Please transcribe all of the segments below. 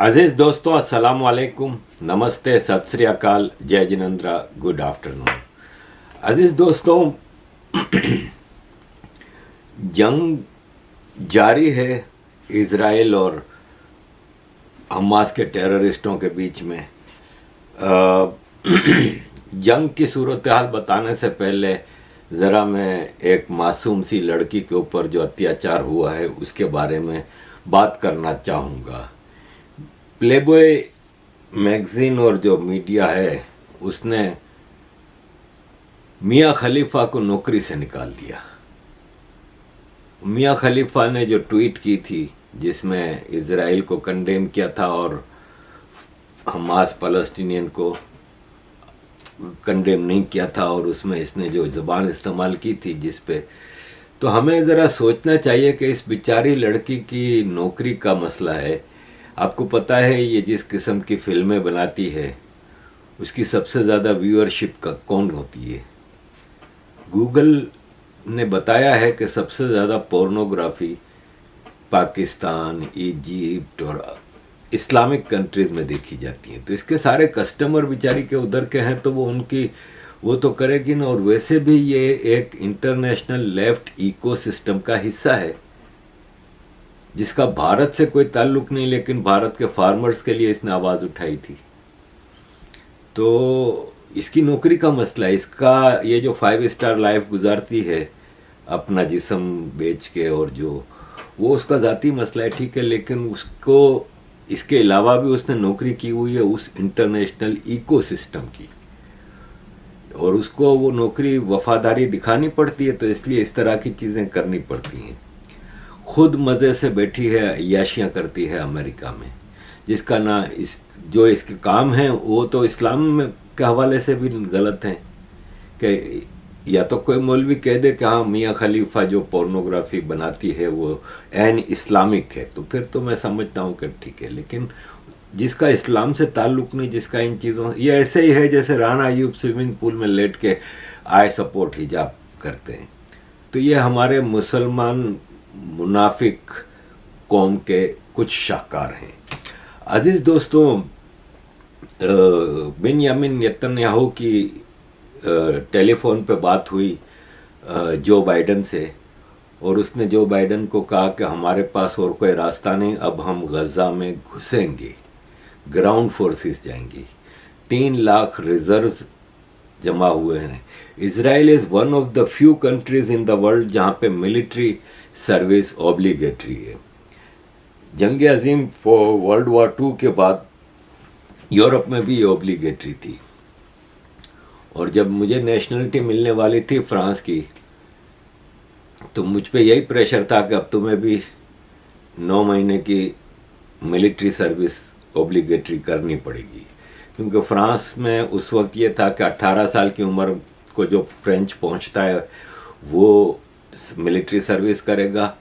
अजीज दोस्तों, अस्सलाम वालेकुम, नमस्ते, सत श्री अकाल, जय जिनेंद्रा, गुड आफ्टरनून। अजीज दोस्तों, जंग जारी है इज़राइल और हमास के टेररिस्टों के बीच में। जंग की सूरत हाल बताने से पहले ज़रा मैं एक मासूम सी लड़की के ऊपर जो अत्याचार हुआ है उसके बारे में बात करना चाहूँगा। प्लेबॉय मैगज़ीन और जो मीडिया है उसने मियाँ खलीफा को नौकरी से निकाल दिया। मियाँ खलीफा ने जो ट्वीट की थी जिसमें इज़राइल को कंडेम किया था और हमास फ़लस्तीनियन को कंडेम नहीं किया था, और उसमें इसने जो ज़बान इस्तेमाल की थी जिस पे, तो हमें ज़रा सोचना चाहिए कि इस बेचारी लड़की की नौकरी का मसला है। आपको पता है ये जिस किस्म की फिल्में बनाती है उसकी सबसे ज़्यादा व्यूअरशिप का कौन होती है? गूगल ने बताया है कि सबसे ज़्यादा पोर्नोग्राफी पाकिस्तान, इजिप्ट और इस्लामिक कंट्रीज़ में देखी जाती हैं। तो इसके सारे कस्टमर बेचारी के उधर के हैं तो वो तो करेगी ना। और वैसे भी ये एक इंटरनेशनल लेफ्ट इकोसिस्टम का हिस्सा है जिसका भारत से कोई ताल्लुक नहीं, लेकिन भारत के फार्मर्स के लिए इसने आवाज़ उठाई थी। तो इसकी नौकरी का मसला है। इसका ये जो 5 स्टार लाइफ गुजारती है अपना जिस्म बेच के, और जो वो उसका ज़ाती मसला है, ठीक है, लेकिन उसको इसके अलावा भी उसने नौकरी की हुई है उस इंटरनेशनल इकोसिस्टम की, और उसको वो नौकरी वफादारी दिखानी पड़ती है, तो इसलिए इस तरह की चीज़ें करनी पड़ती हैं। खुद मज़े से बैठी है, अय्याशियाँ करती है अमेरिका में, जिसका ना जो इसके काम हैं वो तो इस्लाम के हवाले से भी गलत हैं कि या तो कोई मौलवी कह दे कि हाँ मियाँ खलीफा जो पोर्नोग्राफी बनाती है वो एन इस्लामिक है, तो फिर तो मैं समझता हूँ कि ठीक है, लेकिन जिसका इस्लाम से ताल्लुक़ नहीं, जिसका इन चीज़ों, ये ऐसे ही है जैसे राना अयूब स्विमिंग पूल में लेट के आई सपोर्ट हिजाब करते हैं। तो ये हमारे मुसलमान मुनाफिक कौम के कुछ शाहकार हैं। अजीज़ दोस्तों, बेंयामिन नेतन्याहू की टेलीफोन पे बात हुई जो बाइडन से, और उसने जो बाइडन को कहा कि हमारे पास और कोई रास्ता नहीं, अब हम गज़ा में घुसेंगे, ग्राउंड फोर्सेस जाएंगी, 3 लाख रिजर्व्स जमा हुए हैं। Israel is one of the few countries in the world जहाँ पे मिलिट्री सर्विस ऑब्लिगेटरी है। जंग अजीम वर्ल्ड वॉर 2 के बाद यूरोप में भी ये ऑब्लिगेटरी थी, और जब मुझे नेशनलिटी मिलने वाली थी फ्रांस की, तो मुझ पे यही प्रेशर था कि अब तुम्हें भी 9 महीने की मिलिट्री सर्विस ऑब्लिगेटरी करनी पड़ेगी, क्योंकि फ्रांस में उस वक्त ये था कि 18 साल की उम्र को जो फ्रेंच पहुंचता है वो मिलिट्री सर्विस करेगा,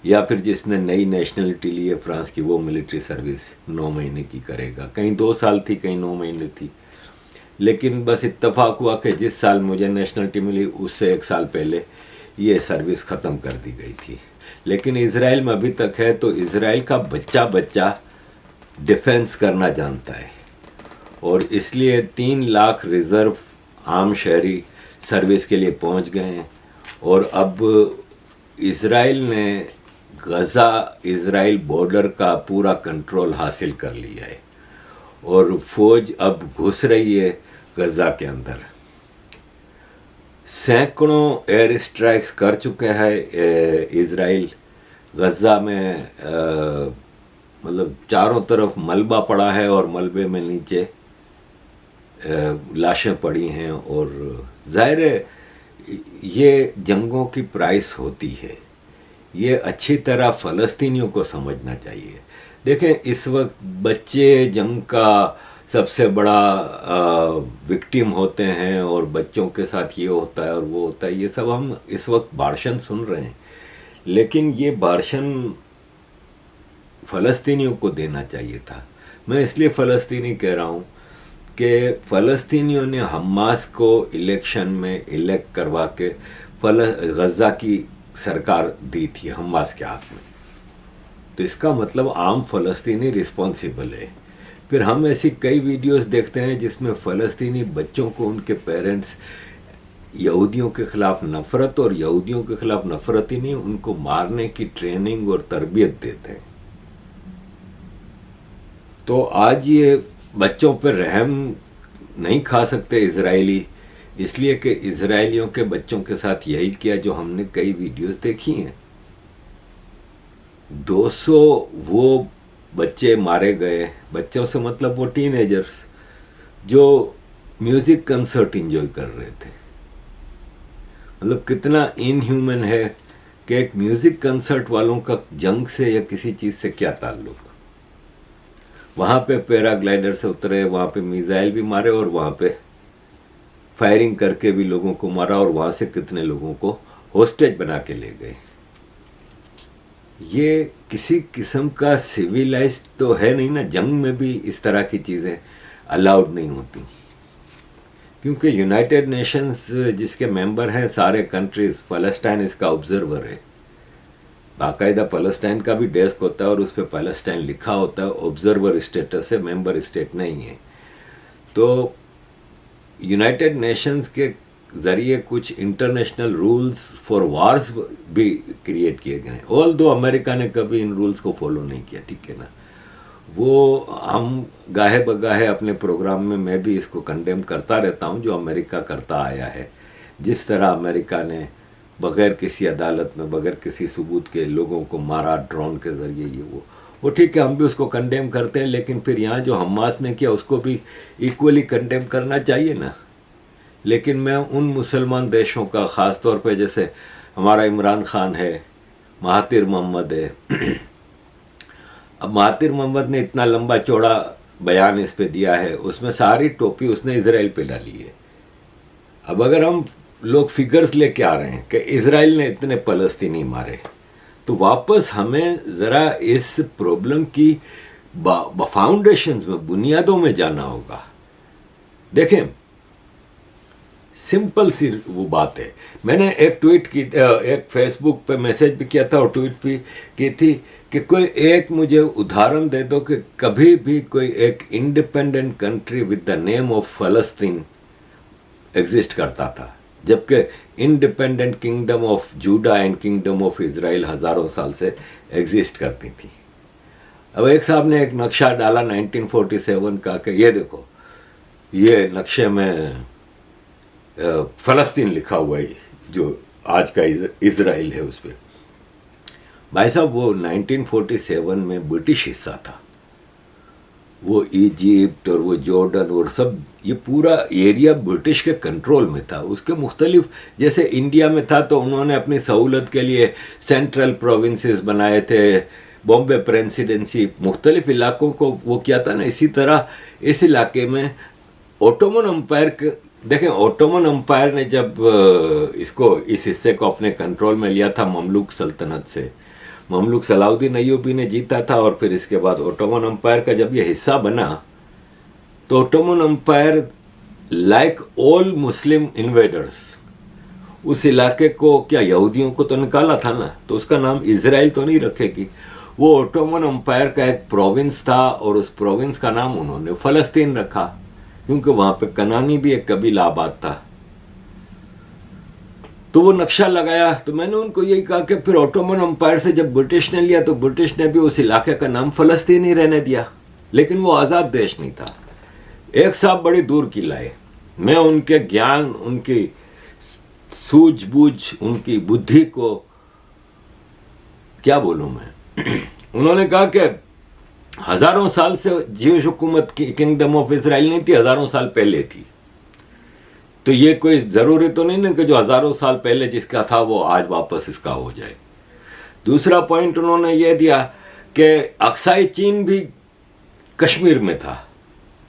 या फिर जिसने नई नेशनलिटी ली है फ्रांस की वो मिलिट्री सर्विस 9 महीने की करेगा। कहीं 2 साल थी, कहीं 9 महीने थी, लेकिन बस इत्तेफाक हुआ कि जिस साल मुझे नेशनलिटी मिली उससे 1 साल पहले ये सर्विस ख़त्म कर दी गई थी। लेकिन इज़राइल में अभी तक है, तो इज़राइल का बच्चा बच्चा डिफेंस करना जानता है, और इसलिए 3 लाख रिज़र्व आम शहरी सर्विस के लिए पहुंच गए हैं। और अब इज़राइल ने गज़ा इज़राइल बॉर्डर का पूरा कंट्रोल हासिल कर लिया है, और फौज अब घुस रही है गज़ा के अंदर। सैकड़ों एयर स्ट्राइक्स कर चुके हैं इज़राइल। गज़ा में मतलब चारों तरफ मलबा पड़ा है, और मलबे में नीचे लाशें पड़ी हैं, और ज़ाहिर है ये जंगों की प्राइस होती है। ये अच्छी तरह फ़लस्तीनियों को समझना चाहिए। देखें, इस वक्त बच्चे जंग का सबसे बड़ा विक्टिम होते हैं, और बच्चों के साथ ये होता है और वो होता है, ये सब हम इस वक्त भाषण सुन रहे हैं, लेकिन ये भाषण फ़लस्तीनियों को देना चाहिए था। मैं इसलिए फ़लस्तीनी कह रहा हूँ कि फ़लस्तीनियों ने हमास को इलेक्शन में इलेक्ट करवा के गज़ा की सरकार दी थी हमास के हाथ में। तो इसका मतलब आम फ़लस्तीनी रिस्पॉन्सिबल है। फिर हम ऐसी कई वीडियोस देखते हैं जिसमें फ़लस्तीनी बच्चों को उनके पेरेंट्स यहूदियों के ख़िलाफ़ नफ़रत, और यहूदियों के ख़िलाफ़ नफ़रत ही नहीं, उनको मारने की ट्रेनिंग और तरबियत देते हैं। तो आज ये बच्चों पर रहम नहीं खा सकते इजरायली, इसलिए कि इजरायलियों के बच्चों के साथ यही किया जो हमने कई वीडियोस देखी हैं। 200 वो बच्चे मारे गए, बच्चों से मतलब वो टीनेजर्स जो म्यूज़िक कंसर्ट एंजॉय कर रहे थे। मतलब कितना इनह्यूमन है कि एक म्यूज़िक कंसर्ट वालों का जंग से या किसी चीज़ से क्या ताल्लुक। वहाँ पे पैराग्लाइडर से उतरे, वहाँ पे मिसाइल भी मारे और वहाँ पे फायरिंग करके भी लोगों को मारा, और वहाँ से कितने लोगों को होस्टेज बना के ले गए। ये किसी किस्म का सिविलाइज्ड तो है नहीं ना। जंग में भी इस तरह की चीज़ें अलाउड नहीं होती, क्योंकि यूनाइटेड नेशंस जिसके मेंबर हैं सारे कंट्रीज़, फ़लस्तीन इसका ऑब्जर्वर है। बाकायदा फ़लस्तीन का भी डेस्क होता है और उस पर फ़लस्तीन लिखा होता है, ऑब्जर्वर स्टेटस है, मेंबर स्टेट नहीं है। तो यूनाइटेड नेशंस के ज़रिए कुछ इंटरनेशनल रूल्स फॉर वार्स भी क्रिएट किए गए हैं, ऑल दो अमेरिका ने कभी इन रूल्स को फॉलो नहीं किया, ठीक है ना। वो हम गाहे बगाहे अपने प्रोग्राम में मैं भी इसको कंडेम करता रहता हूँ जो अमेरिका करता आया है। जिस तरह अमेरिका ने बग़ैर किसी अदालत में, बग़ैर किसी सबूत के लोगों को मारा ड्रोन के ज़रिए, ये वो ठीक है, हम भी उसको कंडेम करते हैं। लेकिन फिर यहाँ जो हमास ने किया उसको भी इक्वली कंडेम करना चाहिए ना। लेकिन मैं उन मुसलमान देशों का, ख़ास तौर पे जैसे हमारा इमरान खान है, महातिर मोहम्मद है। अब महातिर मोहम्मद ने इतना लंबा चौड़ा बयान इस पे दिया है, उसमें सारी टोपी उसने इजराइल पे डाली है। अब अगर हम लोग फिगर्स लेके आ रहे हैं कि इजराइल ने इतने फ़लस्तीनी मारे, तो वापस हमें ज़रा इस प्रॉब्लम की फाउंडेशंस में, बुनियादों में जाना होगा। देखें, सिंपल सी वो बात है। मैंने एक ट्वीट की, एक फेसबुक पे मैसेज भी किया था और ट्वीट भी की थी कि कोई एक मुझे उदाहरण दे दो कि कभी भी कोई एक independent country with the name of Palestine exist करता था, जबकि independent kingdom of JUDA and kingdom of Israel हज़ारों साल से एग्जिस्ट करती थी। अब एक साहब ने एक नक्शा डाला 1947 का कि ये देखो, ये नक्शे में फ़लस्तीन लिखा हुआ है जो आज का इजराइल है उस पर। भाई साहब, वो 1947 में ब्रिटिश हिस्सा था। वो इजिप्ट और वो जॉर्डन और सब, ये पूरा एरिया ब्रिटिश के कंट्रोल में था। उसके मुख्तलिफ, जैसे इंडिया में था तो उन्होंने अपनी सहूलत के लिए सेंट्रल प्रोविंसेस बनाए थे, बॉम्बे प्रेसिडेंसी, मुख्तलिफ इलाकों को वो किया था ना। इसी तरह इस इलाके में ओटोमन अम्पायर, देखें ओटोमन अम्पायर ने जब इसको, इस हिस्से को अपने कंट्रोल में लिया था ममलूक सल्तनत से, ममलूक सलाउद्दीन अय्यूबी ने जीता था, और फिर इसके बाद ओटोमन अम्पायर का जब ये हिस्सा बना तो Ottoman empire like all Muslim invaders उस इलाके को, क्या यहूदियों को तो निकाला था ना, तो उसका नाम इजराइल तो नहीं रखेगी। वो ओटोमन अम्पायर का एक प्रोविंस था और उस प्रोविंस का नाम उन्होंने फ़लस्तीन रखा, क्योंकि वहाँ पे कनानी भी एक कबीला आबाद था। तो वो नक्शा लगाया, तो मैंने उनको यही कहा कि फिर ओटोमन अम्पायर से जब ब्रिटिश ने लिया तो ब्रिटिश ने भी उस इलाके का नाम फ़लस्तीन ही रहने दिया, लेकिन वो आज़ाद देश नहीं था। एक साहब बड़ी दूर की लाए, मैं उनके ज्ञान, उनकी सूझबूझ, उनकी बुद्धि को क्या बोलूँ मैं। उन्होंने कहा कि हज़ारों साल से ज्यूश हुकूमत की किंगडम ऑफ इजराइल नहीं थी, हज़ारों साल पहले थी। तो ये कोई ज़रूरी तो नहीं ना कि जो हज़ारों साल पहले जिसका था वो आज वापस इसका हो जाए। दूसरा पॉइंट उन्होंने ये दिया कि अक्साई चीन भी कश्मीर में था,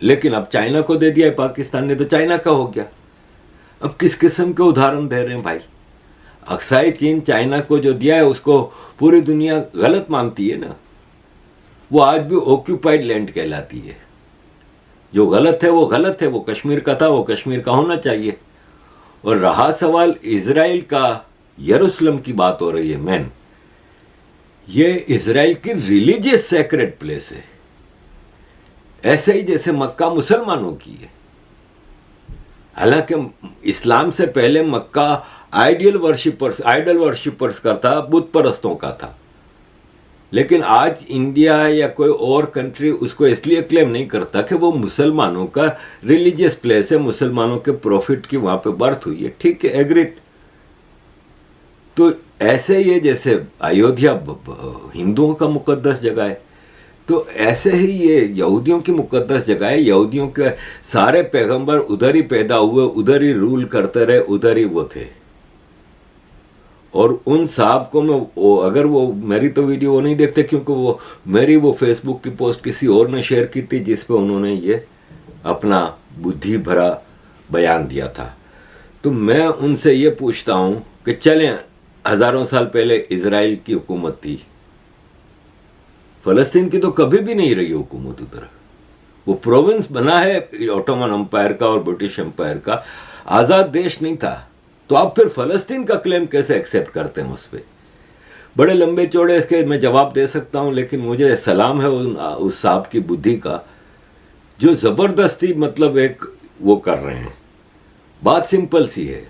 लेकिन अब चाइना को दे दिया है पाकिस्तान ने, तो चाइना का हो गया। अब किस किस्म के उदाहरण दे रहे हैं भाई। अक्साई चीन चाइना को जो दिया है उसको पूरी दुनिया गलत मानती है ना, वो आज भी ऑक्यूपाइड लैंड कहलाती है। जो गलत है वो गलत है, वो कश्मीर का था, वो कश्मीर का होना चाहिए। और रहा सवाल इजराइल का, यरूशलेम की बात हो रही है मैन, ये इजराइल की रिलीजियस सेक्रेट प्लेस है, ऐसे ही जैसे मक्का मुसलमानों की है। हालांकि इस्लाम से पहले मक्का आइडल वर्शिपर्स का था, बुत परस्तों का था, लेकिन आज इंडिया या कोई और कंट्री उसको इसलिए क्लेम नहीं करता कि वो मुसलमानों का रिलीजियस प्लेस है, मुसलमानों के प्रॉफिट की वहां पे बर्थ हुई है। ठीक है, एग्रीड। तो ऐसे ही जैसे अयोध्या हिंदुओं का मुकद्दस जगह है, तो ऐसे ही ये यहूदियों की मुकद्दस जगह है। यहूदियों के सारे पैगंबर उधर ही पैदा हुए, उधर ही रूल करते रहे, उधर ही वो थे। और उन साहब को मैं अगर वो मेरी तो वीडियो वो नहीं देखते, क्योंकि वो मेरी वो फेसबुक की पोस्ट किसी और ने शेयर की थी जिस पे उन्होंने ये अपना बुद्धि भरा बयान दिया था। तो मैं उनसे ये पूछता हूँ कि चलें, हजारों साल पहले इजराइल की हुकूमत थी, फलस्तीन की तो कभी भी नहीं रही हुकूमत उधर। वो प्रोविंस बना है ऑटोमन एम्पायर का और ब्रिटिश एम्पायर का, आज़ाद देश नहीं था। तो आप फिर फलस्तीन का क्लेम कैसे एक्सेप्ट करते हैं उस पर? बड़े लंबे चौड़े इसके मैं जवाब दे सकता हूं, लेकिन मुझे सलाम है उस साहब की बुद्धि का जो ज़बरदस्ती मतलब एक वो कर रहे हैं। बात सिंपल सी है,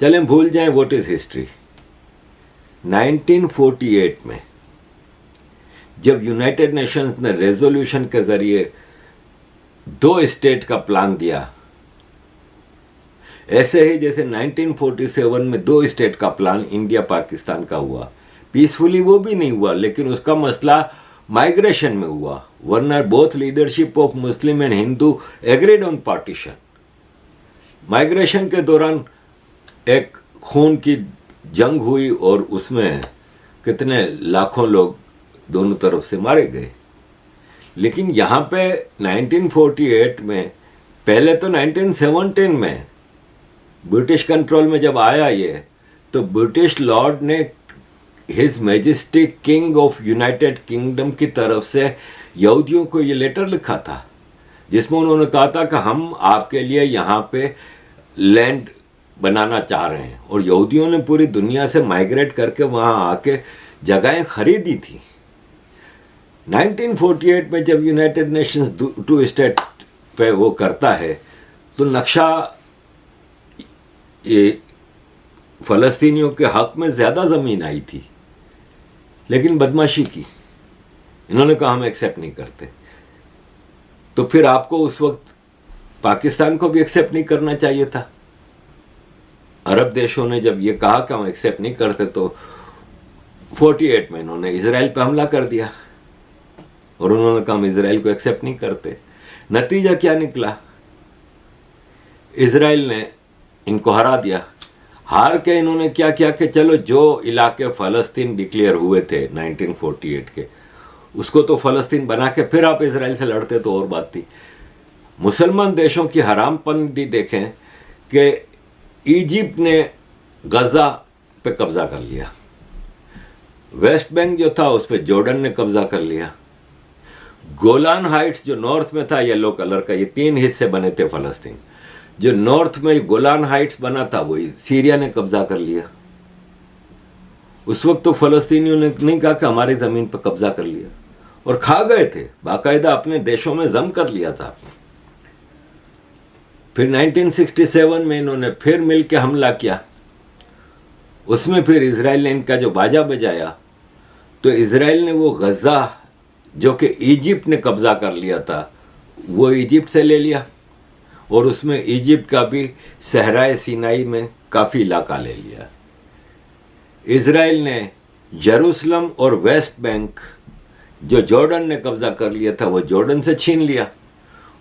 चलें भूल जाएं व्हाट इज हिस्ट्री। 1948 में जब यूनाइटेड नेशंस ने रेजोल्यूशन के जरिए 2 स्टेट का प्लान दिया, ऐसे ही जैसे 1947 में 2 स्टेट का प्लान इंडिया पाकिस्तान का हुआ, पीसफुली वो भी नहीं हुआ, लेकिन उसका मसला माइग्रेशन में हुआ, वरना both leadership of Muslim and Hindu agreed on partition. Migration के दौरान एक खून की जंग हुई और उसमें कितने लाखों लोग दोनों तरफ से मारे गए। लेकिन यहाँ पे 1948 में, पहले तो 1917 में ब्रिटिश कंट्रोल में जब आया ये, तो ब्रिटिश लॉर्ड ने his majesty king of United kingdom की तरफ से यहूदियों को ये लेटर लिखा था, जिसमें उन्होंने कहा था कि हम आपके लिए यहाँ पे लैंड बनाना चाह रहे हैं। और यहूदियों ने पूरी दुनिया से माइग्रेट करके वहाँ आके जगहें खरीदी थी। 1948 में जब यूनाइटेड नेशंस 2 स्टेट पे वो करता है, तो नक्शा ये फ़लस्तीनियों के हक में ज़्यादा ज़मीन आई थी, लेकिन बदमाशी की, इन्होंने कहा हम एक्सेप्ट नहीं करते। तो फिर आपको उस वक्त पाकिस्तान को भी एक्सेप्ट नहीं करना चाहिए था। अरब देशों ने जब ये कहा कि हम एक्सेप्ट नहीं करते, तो 48 में इन्होंने इजराइल पर हमला कर दिया और उन्होंने कहा हम इजराइल को एक्सेप्ट नहीं करते। नतीजा क्या निकला? इजराइल ने इनको हरा दिया। हार के इन्होंने क्या किया कि चलो जो इलाके फ़लस्तीन डिक्लेयर हुए थे 1948 के, उसको तो फ़लस्तीन बना के फिर आप इजराइल से लड़ते तो और बात थी। मुसलमान देशों की हरामपंदी देखें कि इजिप्ट ने गजा पे कब्जा कर लिया, वेस्ट बैंक जो था उस पर जॉर्डन ने कब्जा कर लिया, गोलान हाइट्स जो नॉर्थ में था येलो कलर का, ये 3 हिस्से बने थे फ़लस्तीन, जो नॉर्थ में गोलान हाइट्स बना था वही सीरिया ने कब्जा कर लिया। उस वक्त तो फ़लस्तीनियों ने नहीं कहा कि हमारी ज़मीन पर कब्जा कर लिया, और खा गए थे, बाकायदा अपने देशों में जम कर लिया था। फिर 1967 में इन्होंने फिर मिल के हमला किया, उसमें फिर इजराइल ने इनका जो बाजा बजाया, तो इजराइल ने वो गजा जो कि इजिप्ट ने कब्जा कर लिया था वो इजिप्ट से ले लिया, और उसमें इजिप्ट का भी सहराए सिनाई में काफ़ी इलाका ले लिया। इजराइल ने जेरूसलम और वेस्ट बैंक जो जॉर्डन ने कब्जा कर लिया था वो जॉर्डन से छीन लिया,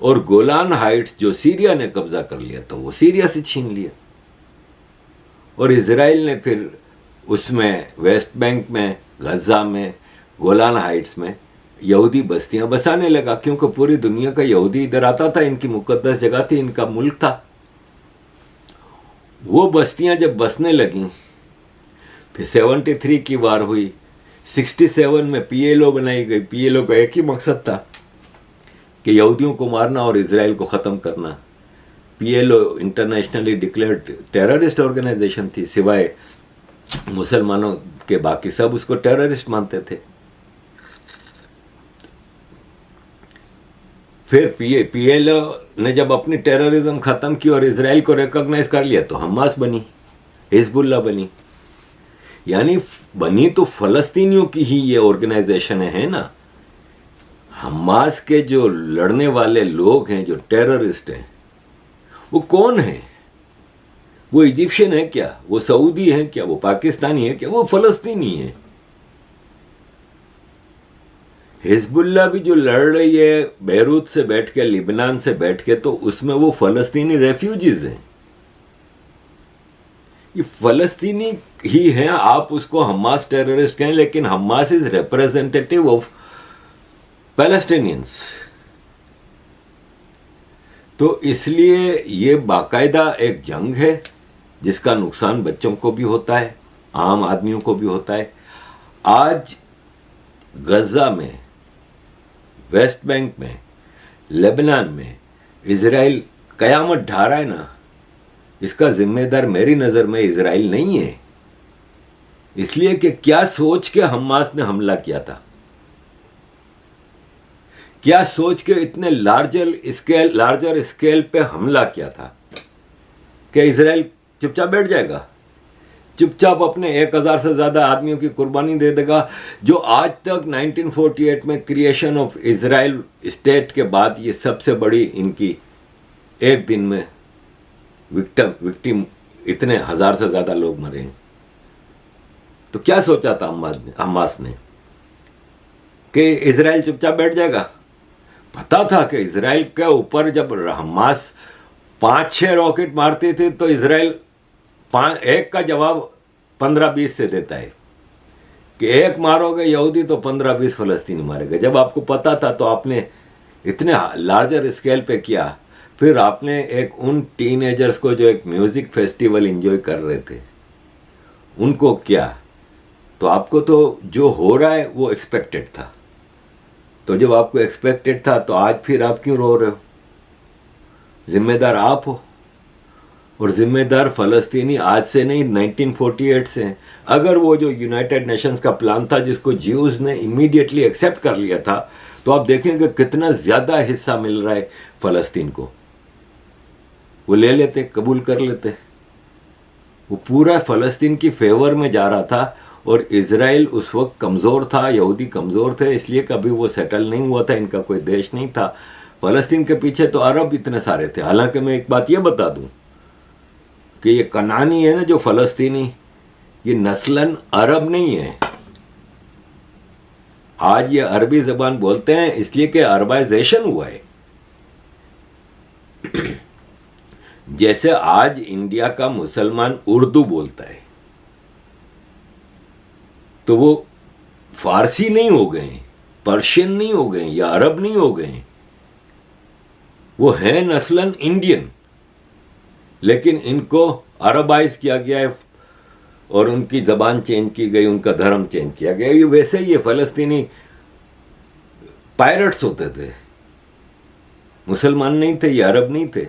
और गोलान हाइट्स जो सीरिया ने कब्जा कर लिया था वो सीरिया से छीन लिया। और इजराइल ने फिर उसमें वेस्ट बैंक में, गजा में, गोलान हाइट्स में यहूदी बस्तियां बसाने लगा, क्योंकि पूरी दुनिया का यहूदी इधर आता था, इनकी मुकद्दस जगह थी, इनका मुल्क था। वो बस्तियां जब बसने लगीं, फिर 73 की वार हुई, 67 में पीएलओ बनाई गई। पीएलओ का एक ही मकसद था कि यहूदियों को मारना और इजराइल को ख़त्म करना। PLO internationally declared terrorist organisation थी, सिवाय मुसलमानों के बाकी सब उसको टेररिस्ट मानते थे। फिर पीएलओ ने जब अपनी टेररिज्म खत्म की और इसराइल को रिकॉग्नाइज कर लिया तो हमास बनी, हिजबुल्लाह बनी। यानी बनी तो फलस्तीनियों की ही ये ऑर्गेनाइजेशन है ना। हमास के जो लड़ने वाले लोग हैं, जो टेररिस्ट हैं, वो कौन है? वो इजिप्शियन है क्या? वो सऊदी है क्या? वो पाकिस्तानी है क्या? वो फलस्तीनी है। हिजबुल्लाह भी जो लड़ रही है बैरूत से बैठ के, लिबनान से बैठ के, तो उसमें वो फलस्तीनी रेफ्यूजीज हैं। ये फलस्तीनी ही हैं। आप उसको हमास टेररिस्ट कहें, लेकिन Hamas is representative of Palestinians. तो इसलिए ये बाकायदा एक जंग है जिसका नुकसान बच्चों को भी होता है, आम आदमियों को भी होता है। आज गजा में, वेस्ट बैंक में, लेबनान में इजराइल कयामत ढा रहा है ना, इसका जिम्मेदार मेरी नज़र में इजराइल नहीं है। इसलिए कि क्या सोच के हमास ने हमला किया था, क्या सोच के इतने लार्जर स्केल पे हमला किया था कि इजराइल चुपचाप बैठ जाएगा, चुपचाप अपने 1000 से ज़्यादा आदमियों की कुर्बानी दे देगा, जो आज तक 1948 में क्रिएशन ऑफ इजराइल स्टेट के बाद ये सबसे बड़ी इनकी एक दिन में विक्टिम इतने 1000 से ज़्यादा लोग मरे हैं। तो क्या सोचा था हमास ने कि इजराइल चुपचाप बैठ जाएगा? पता था कि इजराइल के ऊपर जब हमास 5-6 रॉकेट मारते थे तो इजराइल एक का जवाब 15-20 से देता है कि एक मारोगे यहूदी तो 15-20 फलस्तीनी मारेगा। जब आपको पता था तो आपने इतने लार्जर स्केल पे किया। फिर आपने एक उन टीनेजर्स को जो एक म्यूजिक फेस्टिवल एंजॉय कर रहे थे उनको क्या, तो आपको तो जो हो रहा है वो एक्सपेक्टेड था। तो जब आपको एक्सपेक्टेड था तो आज फिर आप क्यों रो रहे हो? जिम्मेदार आप हो, और जिम्मेदार फलस्तीनी आज से नहीं 1948 से हैं। अगर वो जो यूनाइटेड नेशंस का प्लान था जिसको ज्यूज ने इमीडिएटली एक्सेप्ट कर लिया था, तो आप देखेंगे कितना ज़्यादा हिस्सा मिल रहा है फलस्तीन को। वो ले लेते, कबूल कर लेते, वो पूरा फलस्तीन की फेवर में जा रहा था। और इजराइल उस वक्त कमज़ोर था, यहूदी कमज़ोर थे, इसलिए कभी वो सेटल नहीं हुआ था, इनका कोई देश नहीं था। फलस्तीन के पीछे तो अरब इतने सारे थे। हालांकि मैं एक बात ये बता दूं कि ये कनानी है ना जो फलस्तीनी, ये नस्लन अरब नहीं है। आज ये अरबी ज़बान बोलते हैं इसलिए कि अरबाइजेशन हुआ है। जैसे आज इंडिया का मुसलमान उर्दू बोलता है तो वो फारसी नहीं हो गए, पर्शियन नहीं हो गए या अरब नहीं हो गए, वो है नस्लन इंडियन, लेकिन इनको अरबाइज किया गया है और उनकी ज़बान चेंज की गई, उनका धर्म चेंज किया गया। ये वैसे ही ये फ़लस्तीनी पायरेट्स होते थे, मुसलमान नहीं थे, ये अरब नहीं थे।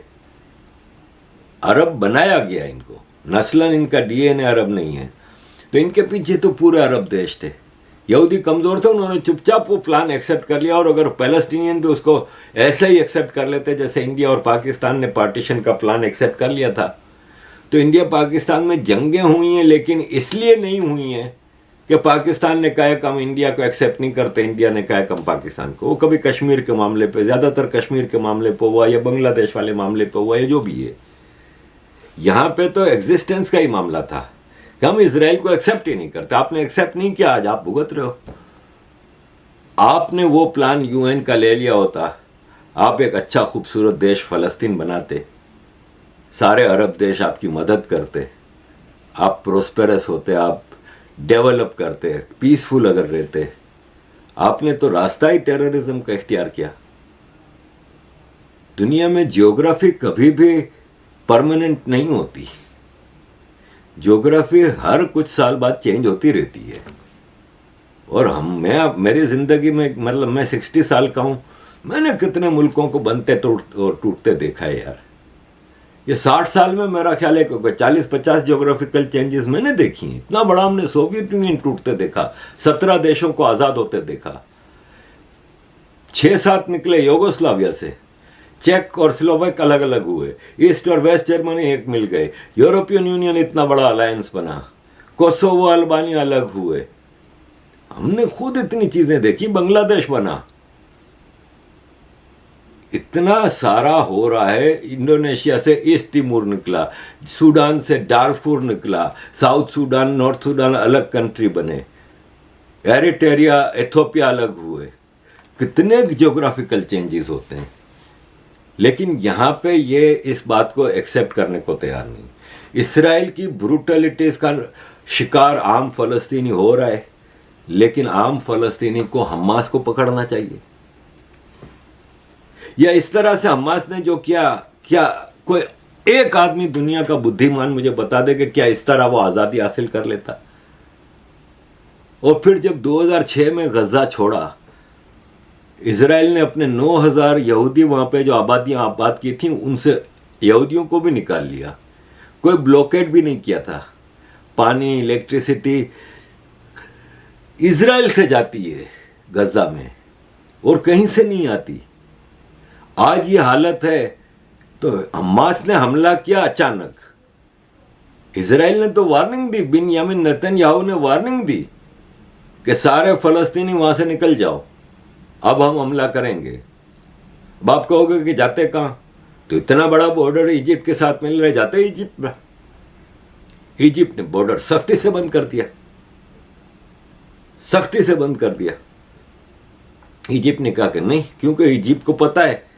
अरब बनाया गया इनको, नस्लन इनका डीएनए अरब नहीं है। तो इनके पीछे तो पूरे अरब देश थे। यहूदी कमज़ोर थे, उन्होंने चुपचाप वो प्लान एक्सेप्ट कर लिया। और अगर पैलेस्टीनियन भी उसको ऐसे ही एक्सेप्ट कर लेते जैसे इंडिया और पाकिस्तान ने पार्टीशन का प्लान एक्सेप्ट कर लिया था, तो इंडिया पाकिस्तान में जंगें हुई हैं, लेकिन इसलिए नहीं हुई हैं कि पाकिस्तान ने कहा कि हम इंडिया को एक्सेप्ट नहीं करते, इंडिया ने कहा कि हम पाकिस्तान को। वो कभी कश्मीर के मामले पे, ज़्यादातर कश्मीर के मामले पे हुआ या बांग्लादेश वाले मामले पे हुआ या जो भी है। यहाँ पे तो एग्जिस्टेंस का ही मामला था कि हम इसराइल को एक्सेप्ट ही नहीं करते। आपने एक्सेप्ट नहीं किया, आज आप भुगत रहे हो। आपने वो प्लान यूएन का ले लिया होता, आप एक अच्छा खूबसूरत देश फ़लस्तीन बनाते, सारे अरब देश आपकी मदद करते, आप प्रोस्पेरस होते, आप डेवलप करते, पीसफुल अगर रहते। आपने तो रास्ता ही टेररिज्म का इख्तियार किया। दुनिया में जियोग्राफी कभी भी परमानेंट नहीं होती, ज्योग्राफी हर कुछ साल बाद चेंज होती रहती है। और मेरी ज़िंदगी में, मतलब मैं 60 साल का हूँ, मैंने कितने मुल्कों को बनते और टूटते देखा है यार। ये 60 साल में मेरा ख्याल है कि 40-50 ज्योग्राफिकल चेंजेस मैंने देखी हैं। इतना बड़ा हमने सोवियत यूनियन टूटते देखा, 17 देशों को आज़ाद होते देखा, 6-7 निकले यूगोस्लाविया से, चेक और स्लोवाक अलग अलग हुए, ईस्ट और वेस्ट जर्मनी एक मिल गए, यूरोपियन यूनियन इतना बड़ा अलायंस बना, कोसोवो अल्बानिया अलग हुए। हमने खुद इतनी चीजें देखी, बांग्लादेश बना, इतना सारा हो रहा है। इंडोनेशिया से ईस्ट तिमोर निकला, सूडान से डार्फुर निकला, साउथ सूडान नॉर्थ सूडान अलग कंट्री बने, एरिट्रिया इथोपिया अलग हुए। कितने ज्योग्राफिकल चेंजेस होते हैं, लेकिन यहाँ पे ये इस बात को एक्सेप्ट करने को तैयार नहीं। इसराइल की ब्रूटलिटीज का शिकार आम फलस्तीनी हो रहा है, लेकिन आम फलस्तीनी को हमास को पकड़ना चाहिए। या इस तरह से हमास ने जो किया, क्या कोई एक आदमी दुनिया का बुद्धिमान मुझे बता दे कि क्या इस तरह वो आज़ादी हासिल कर लेता? और फिर जब 2006 में गजा छोड़ा, इजराइल ने अपने 9000 यहूदी वहां पे जो आबादियां आबाद की थी उनसे यहूदियों को भी निकाल लिया। कोई ब्लॉकेड भी नहीं किया था। पानी, इलेक्ट्रिसिटी इजराइल से जाती है गजा में और कहीं से नहीं आती। आज ये हालत है तो हमास ने हमला किया अचानक। इजराइल ने तो वार्निंग दी, बिन्यामिन नेतन्याहू ने वार्निंग दी कि सारे फलस्तीनी वहां से निकल जाओ, अब हम हमला करेंगे। अब आप कहोगे कि जाते कहां? तो इतना बड़ा बॉर्डर इजिप्ट के साथ मिल रहे, जाते इजिप्ट में। इजिप्ट ने बॉर्डर सख्ती से बंद कर दिया, सख्ती से बंद कर दिया। इजिप्ट ने कहा कि नहीं, क्योंकि इजिप्ट को पता है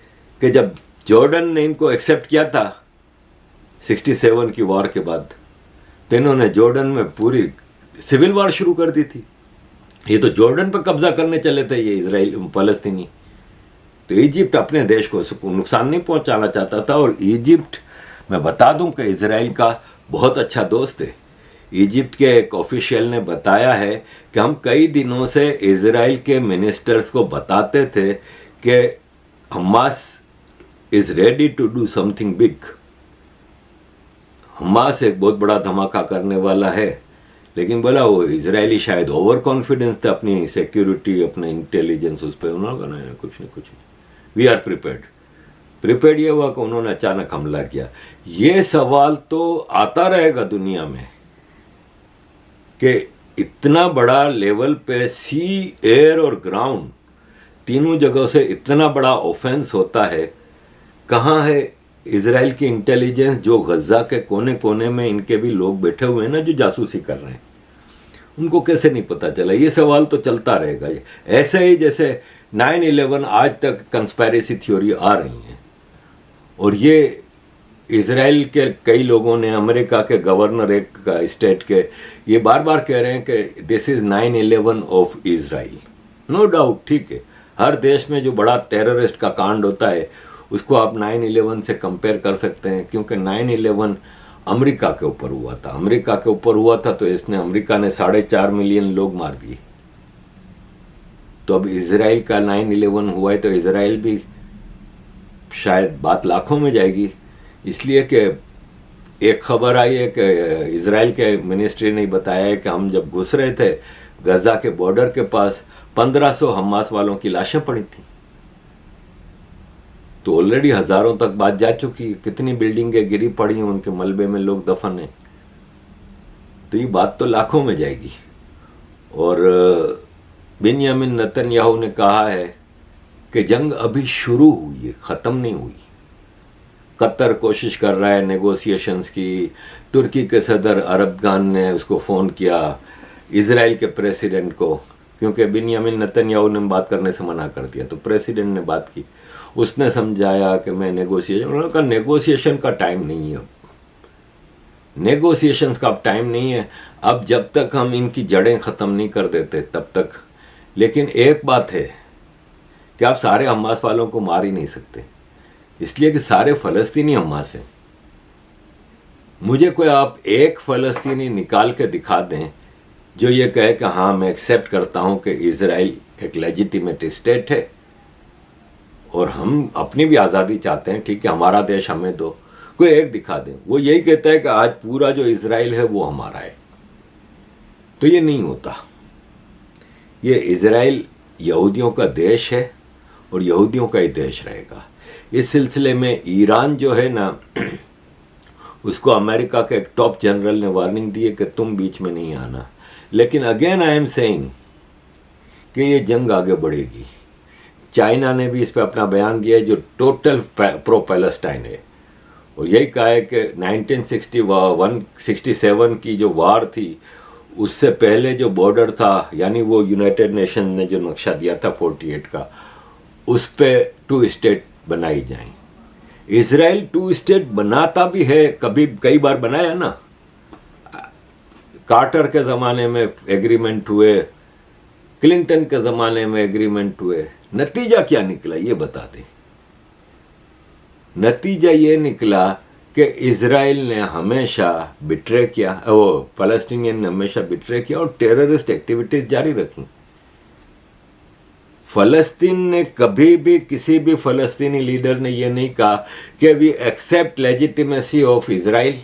कि जब जॉर्डन ने इनको एक्सेप्ट किया था 67 की वॉर के बाद, तो इन्होंने जॉर्डन में पूरी सिविल वॉर शुरू कर दी थी। ये तो जॉर्डन पर कब्जा करने चले थे ये इजराइल फलस्तीनी। तो इजिप्ट अपने देश को नुकसान नहीं पहुंचाना चाहता था। और इजिप्ट, मैं बता दूं कि इजराइल का बहुत अच्छा दोस्त है। इजिप्ट के एक ऑफिशियल ने बताया है कि हम कई दिनों से इजराइल के मिनिस्टर्स को बताते थे कि Hamas is ready to do something big. Hamas एक बहुत बड़ा धमाका करने वाला है, लेकिन बोला वो इजरायली शायद ओवर कॉन्फिडेंस था अपनी सिक्योरिटी, अपने इंटेलिजेंस उस पर। उन्होंने कुछ नहीं, वी आर प्रिपेयर्ड ये हुआ कि उन्होंने अचानक हमला किया। ये सवाल तो आता रहेगा दुनिया में कि इतना बड़ा लेवल पे सी, एयर और ग्राउंड तीनों जगहों से इतना बड़ा ऑफेंस होता है। कहाँ है इजराइल की इंटेलिजेंस जो गजा के कोने कोने में इनके भी लोग बैठे हुए हैं ना जो जासूसी कर रहे हैं, उनको कैसे नहीं पता चला? ये सवाल तो चलता रहेगा। ऐसे ही जैसे 9/11 आज तक कंस्पायरेसी थ्योरी आ रही हैं, और ये इजराइल के कई लोगों ने, अमेरिका के गवर्नर एक स्टेट के, ये बार बार कह रहे हैं कि this is 9/11 of Israel. No doubt, ठीक है, हर देश में जो बड़ा टेररिस्ट का कांड होता है उसको आप 9/11 से कंपेयर कर सकते हैं, क्योंकि 9/11 अमेरिका के ऊपर हुआ था। अमेरिका के ऊपर हुआ था तो इसने, अमेरिका ने 4.5 मिलियन लोग मार दिए। तो अब इजराइल का 9/11 हुआ है तो इजराइल भी शायद बात लाखों में जाएगी। इसलिए कि एक खबर आई है कि इजराइल के मिनिस्ट्री ने बताया है कि हम जब घुस रहे थे गजा के बॉर्डर के पास 1500 हमास वालों की लाशें पड़ी थी। तो ऑलरेडी हजारों तक बात जा चुकी है, कितनी बिल्डिंगें गिरी पड़ी हैं, उनके मलबे में लोग दफन हैं। तो ये बात तो लाखों में जाएगी। और बिन्यामिन नेतन्याहू ने कहा है कि जंग अभी शुरू हुई है, ख़त्म नहीं हुई। कतर कोशिश कर रहा है नेगोशिएशंस की। तुर्की के सदर अरबगान ने उसको फ़ोन किया, इजराइल के प्रेसिडेंट को, क्योंकि बिन्यामिन नेतन्याहू ने बात करने से मना कर दिया। तो प्रेसिडेंट ने बात की, उसने समझाया कि मैं नेगोशिएशन, उन्होंने कहा नेगोशिएशन का टाइम नहीं है, अब नेगोशिएशंस का अब टाइम नहीं है, अब जब तक हम इनकी जड़ें ख़त्म नहीं कर देते तब तक। लेकिन एक बात है कि आप सारे हमास वालों को मार ही नहीं सकते, इसलिए कि सारे फ़लस्तीनी हमास हैं। मुझे कोई आप एक फ़लस्तीनी निकाल के दिखा दें जो ये कहे कि हाँ मैं एक्सेप्ट करता हूँ कि इजराइल एक लेजिटिमेट स्टेट है और हम अपनी भी आज़ादी चाहते हैं, ठीक है, हमारा देश हमें दो। कोई एक दिखा दें। वो यही कहता है कि आज पूरा जो इजराइल है वो हमारा है, तो ये नहीं होता। ये इजराइल यहूदियों का देश है और यहूदियों का ही देश रहेगा। इस सिलसिले में ईरान जो है ना, उसको अमेरिका के एक टॉप जनरल ने वार्निंग दी है कि तुम बीच में नहीं आना। लेकिन अगेन आई एम सेइंग कि ये जंग आगे बढ़ेगी। चाइना ने भी इस पर अपना बयान दिया है, जो टोटल प्रो पैलेस्टाइन है, और यही कहा है कि 1967 की जो वार थी, उससे पहले जो बॉर्डर था, यानी वो यूनाइटेड नेशन ने जो नक्शा दिया था 48 का, उस पे 2 स्टेट बनाई जाए। इजराइल 2 स्टेट बनाता भी है, कभी कई बार बनाया ना। कार्टर के ज़माने में एग्रीमेंट हुए, क्लिंटन के ज़माने में एग्रीमेंट हुए। नतीजा क्या निकला ये बता दें। नतीजा ये निकला कि इजराइल ने हमेशा बिट्रे किया, वो फ़लस्तीनियन ने हमेशा बिट्रे किया और टेररिस्ट एक्टिविटीज़ जारी रखी। फ़लस्तीन ने कभी भी, किसी भी फ़लस्तीनी लीडर ने यह नहीं कहा कि we accept legitimacy of Israel.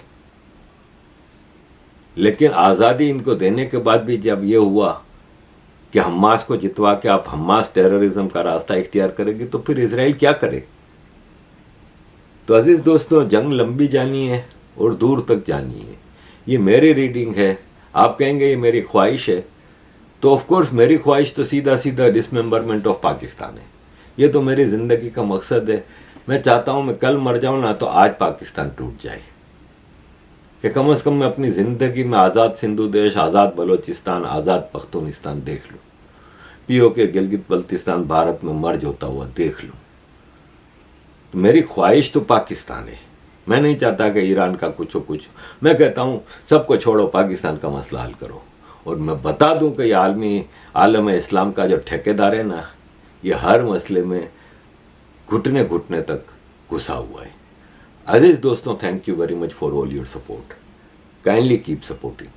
लेकिन आज़ादी इनको देने के बाद भी जब ये हुआ कि हमास को जितवा के आप हमास टेररिज्म का रास्ता इख्तियार करेंगे, तो फिर इजराइल क्या करे। तो अजीज़ दोस्तों, जंग लंबी जानी है और दूर तक जानी है। ये मेरी रीडिंग है। आप कहेंगे ये मेरी ख्वाहिश है, तो ऑफ कोर्स मेरी ख्वाहिश तो सीधा सीधा डिसमेंबरमेंट ऑफ पाकिस्तान है। ये तो मेरी ज़िंदगी का मकसद है। मैं चाहता हूँ मैं कल मर जाऊँ ना तो आज पाकिस्तान टूट जाए, कि कम से कम मैं अपनी ज़िंदगी में आज़ाद सिंधु देश, आज़ाद बलोचिस्तान, आज़ाद पख्तूनिस्तान देख लूँ। पीओके गिलगित बल्तिस्तान भारत में मर्ज होता हुआ देख लूँ। तो मेरी ख्वाहिश तो पाकिस्तान है। मैं नहीं चाहता कि ईरान का कुछ हो कुछ। मैं कहता हूँ सबको छोड़ो, पाकिस्तान का मसला हल करो। और मैं बता दूं कि ये आलम इस्लाम का जो ठेकेदार है ना, ये हर मसले में घुटने घुटने तक घुसा हुआ है। अजीज दोस्तों, thank you very much for all your support. Kindly keep supporting.